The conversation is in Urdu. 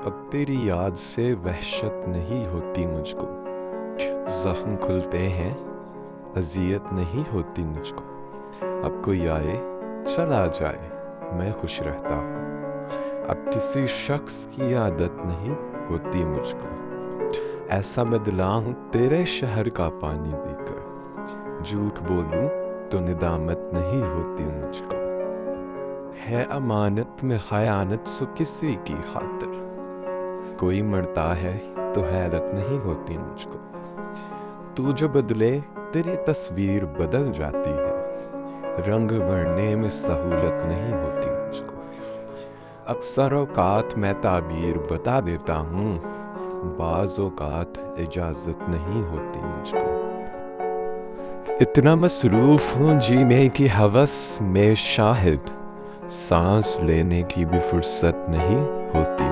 اب تیری یاد سے وحشت نہیں ہوتی مجھ کو، زخم کھلتے ہیں اذیت نہیں ہوتی مجھ کو، اب کوئی آئے چلا جائے میں خوش رہتا ہوں، اب کسی شخص کی عادت نہیں ہوتی مجھ کو، ایسا بدلا ہوں تیرے شہر کا پانی پی کر، جھوٹ بولوں تو ندامت نہیں ہوتی مجھ کو، ہے امانت میں خیانت سو کسی کی خاطر، کوئی مرتا ہے تو حیرت نہیں ہوتی مجھ کو، تو جو بدلے تیری تصویر بدل جاتی ہے، رنگ بھرنے میں سہولت نہیں ہوتی مجھ کو، اکثر اوقات میں تعبیر بتا دیتا ہوں، بعض اوقات اجازت نہیں ہوتی مجھ کو، اتنا مصروف ہوں جینے کی ہوس میں شاہد، سانس لینے کی بھی فرصت نہیں ہوتی